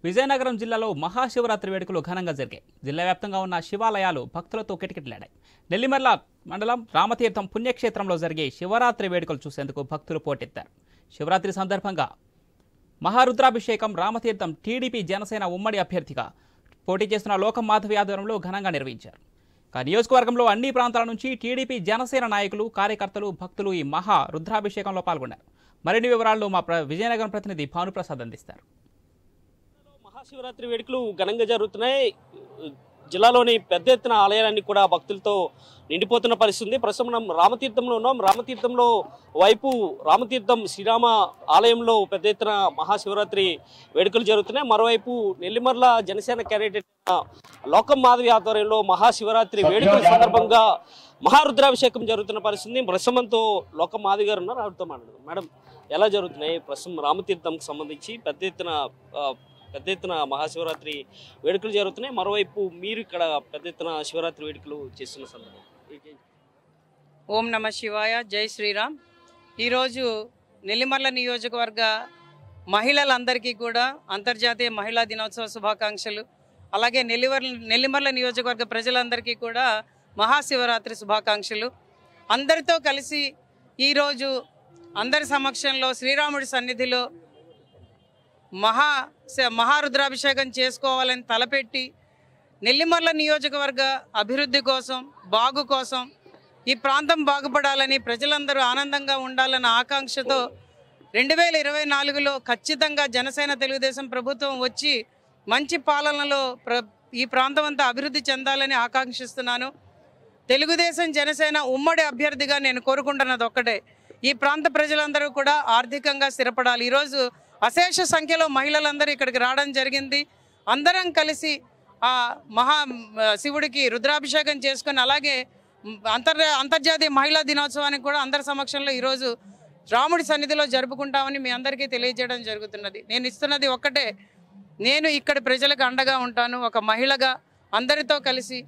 విజయనగరం జిల్లాలో మహాశివరాత్రి వేడుకలు ఘనంగా జరిగాయి. జిల్లా వ్యాప్తంగా ఉన్న శివాలయాలు భక్తులతో కిటకిటలాడాయి. నెల్లిమర్ల మండలం రామతీర్థం పుణ్యక్షేత్రంలో జరిగే శివరాత్రి వేడుకలు చూసేందుకు భక్తులు పోటెత్తారు. శివరాత్రి సందర్భంగా మహారుద్రాభిషేకం రామతీర్థం టీడీపీ జనసేన ఉమ్మడి అభ్యర్థిగా పోటీ చేస్తున్న లోకం మాధవి ఆధ్వర్యంలో ఘనంగా నిర్వహించారు. నియోజకవర్గంలో అన్ని ప్రాంతాల నుంచి టీడీపీ జనసేన నాయకులు, కార్యకర్తలు, భక్తులు ఈ మహా రుద్రాభిషేకంలో పాల్గొన్నారు. మరిన్ని వివరాలను మా విజయనగరం ప్రతినిధి భానుప్రసాద్ అందిస్తారు. మహాశివరాత్రి వేడుకలు ఘనంగా జరుగుతున్నాయి. జిల్లాలోని పెద్ద ఎత్తున ఆలయాలన్నీ కూడా భక్తులతో నిండిపోతున్న పరిస్థితి. ప్రస్తుతం మనం రామతీర్థంలో ఉన్నాం. రామతీర్థంలో వైపు రామతీర్థం శ్రీరామ ఆలయంలో పెద్ద ఎత్తున మహాశివరాత్రి వేడుకలు జరుగుతున్నాయి. మరోవైపు నెల్లిమర్ల జనసేన క్యాండిడేట్ లోకం మాధవి ఆధ్వర్యంలో మహాశివరాత్రి వేడుకల సందర్భంగా మహారుద్రాభిషేకం జరుగుతున్న పరిస్థితి. ప్రస్తుతంతో లోకం మాధవి గారు ఉన్నారు, ఆవిడతో మాట్లాడదాం. మేడం, ఎలా జరుగుతున్నాయి? ప్రస్తుతం రామతీర్థంకి సంబంధించి పెద్ద ఎత్తున మహాశివరాత్రి వేడుకలు జరుగుతున్నాయి. మరోవైపు మీరు ఇక్కడ పెద్ద ఎత్తున శివరాత్రి వేడుకలు చేస్తున్న సందర్భం. ఓం నమ శివాయ, జై శ్రీరామ్. ఈరోజు నెల్లిమర్ల నియోజకవర్గ మహిళలందరికీ కూడా అంతర్జాతీయ మహిళా దినోత్సవ శుభాకాంక్షలు. అలాగే నెల్లిమర్ల నియోజకవర్గ ప్రజలందరికీ కూడా మహాశివరాత్రి శుభాకాంక్షలు. అందరితో కలిసి ఈరోజు అందరి సమక్షంలో శ్రీరాముడి సన్నిధిలో మహారుద్రాభిషేకం చేసుకోవాలని తలపెట్టి నెల్లిమర్ల నియోజకవర్గ అభివృద్ధి కోసం, బాగు కోసం, ఈ ప్రాంతం బాగుపడాలని, ప్రజలందరూ ఆనందంగా ఉండాలన్న ఆకాంక్షతో 2024లో ఖచ్చితంగా జనసేన తెలుగుదేశం ప్రభుత్వం వచ్చి మంచి పాలనలో ఈ ప్రాంతం అంతా అభివృద్ధి చెందాలని ఆకాంక్షిస్తున్నాను. తెలుగుదేశం జనసేన ఉమ్మడి అభ్యర్థిగా నేను కోరుకుంటున్నది ఒక్కటే, ఈ ప్రాంత ప్రజలందరూ కూడా ఆర్థికంగా స్థిరపడాలి. ఈరోజు అశేష సంఖ్యలో మహిళలందరూ ఇక్కడికి రావడం జరిగింది. అందరం కలిసి ఆ శివుడికి రుద్రాభిషేకం చేసుకొని, అలాగే అంతర్జాతీయ మహిళా దినోత్సవానికి కూడా అందరి సమక్షంలో ఈరోజు రాముడి సన్నిధిలో జరుపుకుంటామని మీ అందరికీ తెలియజేయడం జరుగుతున్నది. నేను ఇస్తున్నది ఒక్కటే, నేను ఇక్కడి ప్రజలకు అండగా ఉంటాను. ఒక మహిళగా అందరితో కలిసి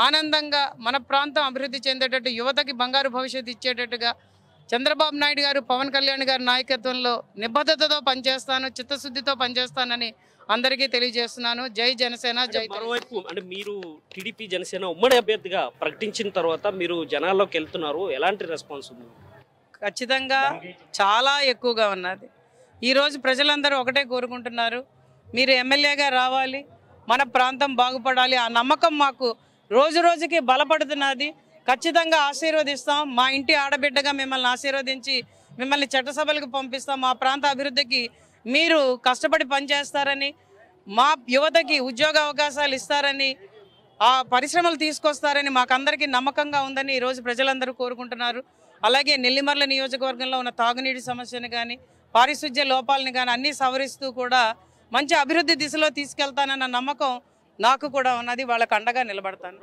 ఆనందంగా మన ప్రాంతం అభివృద్ధి చెందేటట్టు, యువతకి బంగారు భవిష్యత్తు ఇచ్చేటట్టుగా చంద్రబాబు నాయుడు గారు, పవన్ కళ్యాణ్ గారి నాయకత్వంలో నిబద్ధతతో పనిచేస్తాను, చిత్తశుద్ధితో పనిచేస్తానని అందరికీ తెలియజేస్తున్నాను. జై జనసేన, జై. మరోవైపు అంటే మీరు టీడీపీ జనసేన ఉమ్మడి అభ్యర్థిగా ప్రకటించిన తర్వాత మీరు జనాల్లోకి వెళ్తున్నారు, ఎలాంటి రెస్పాన్స్ ఉంది? ఖచ్చితంగా చాలా ఎక్కువగా ఉన్నది. ఈరోజు ప్రజలందరూ ఒకటే కోరుకుంటున్నారు, మీరు ఎమ్మెల్యేగా రావాలి, మన ప్రాంతం బాగుపడాలి. ఆ నమ్మకం మాకు రోజు రోజుకి బలపడుతున్నది. ఖచ్చితంగా ఆశీర్వదిస్తాం. మా ఇంటి ఆడబిడ్డగా మిమ్మల్ని ఆశీర్వదించి మిమ్మల్ని చట్టసభలకు పంపిస్తాం. మా ప్రాంత అభివృద్ధికి మీరు కష్టపడి పనిచేస్తారని, మా యువతకి ఉద్యోగ అవకాశాలు ఇస్తారని, ఆ పరిశ్రమలు తీసుకొస్తారని మాకందరికీ నమ్మకంగా ఉందని ఈరోజు ప్రజలందరూ కోరుకుంటున్నారు. అలాగే నెల్లిమర్ల నియోజకవర్గంలో ఉన్న తాగునీటి సమస్యను కానీ, పారిశుధ్య లోపాలను కానీ అన్నీ సవరిస్తూ కూడా మంచి అభివృద్ధి దిశలో తీసుకెళ్తానన్న నమ్మకం నాకు కూడా ఉన్నది. వాళ్ళకు అండగా నిలబడతాను.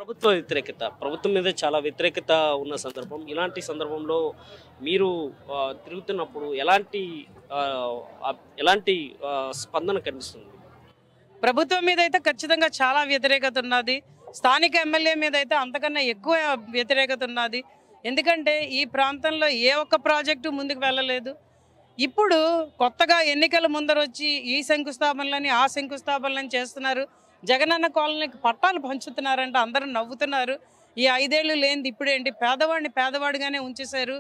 ప్రభుత్వం మీద చాలా వ్యతిరేకత ఉన్న సందర్భం. ఇలాంటి సందర్భంలో మీరు తిరుగుతున్నప్పుడు ఎలాంటి స్పందన కనిపిస్తుంది? ప్రభుత్వం మీద అయితే ఖచ్చితంగా చాలా వ్యతిరేకత ఉన్నది. స్థానిక ఎమ్మెల్యే మీద అయితే అంతకన్నా ఎక్కువ వ్యతిరేకత ఉన్నది. ఎందుకంటే ఈ ప్రాంతంలో ఏ ఒక్క ప్రాజెక్టు ముందుకు వెళ్ళలేదు. ఇప్పుడు కొత్తగా ఎన్నికల ముందరొచ్చి ఈ శంకుస్థాపనలని, ఆ శంకుస్థాపనలని చేస్తున్నారు. జగనన్న కాలనీకి పట్టాలు పంచుతున్నారంటే అందరూ నవ్వుతున్నారు. ఈ 5 ఏళ్ళు లేనిది ఇప్పుడేంటి? పేదవాడిని పేదవాడిగానే ఉంచేశారు.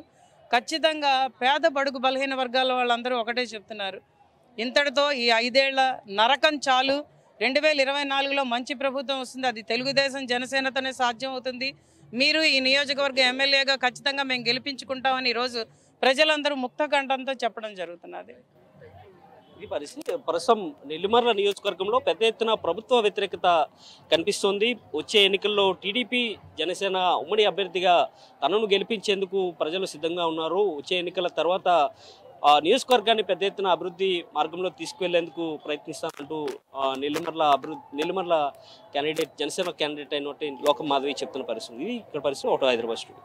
ఖచ్చితంగా పేద బడుగు బలహీన వర్గాల వాళ్ళందరూ ఒకటే చెప్తున్నారు, ఇంతటితో ఈ 5 ఏళ్ల నరకం చాలు. 2024లో మంచి ప్రభుత్వం వస్తుంది, అది తెలుగుదేశం జనసేనతోనే సాధ్యం అవుతుంది. మీరు ఈ నియోజకవర్గ ఎమ్మెల్యేగా ఖచ్చితంగా మేము గెలిపించుకుంటామని ఈరోజు ప్రజలందరూ ముక్త కంఠంతో చెప్పడం జరుగుతున్నది. ఇది పరిస్థితి. ప్రస్తుతం నెల్లిమర్ల నియోజకవర్గంలో పెద్ద ఎత్తున ప్రభుత్వ వ్యతిరేకత కనిపిస్తోంది. వచ్చే ఎన్నికల్లో టీడీపీ జనసేన ఉమ్మడి అభ్యర్థిగా తనను గెలిపించేందుకు ప్రజలు సిద్ధంగా ఉన్నారు. వచ్చే ఎన్నికల తర్వాత నియోజకవర్గాన్ని పెద్ద ఎత్తున అభివృద్ధి మార్గంలో తీసుకువెళ్లేందుకు ప్రయత్నిస్తానంటూ నెల్లిమర్ల జనసేన క్యాండిడేట్ అయినటువంటి లోకం మాధవి చెప్తున్న పరిస్థితి. ఇది ఇక్కడ పరిస్థితి. హైదరాబాద్ స్టూడియో.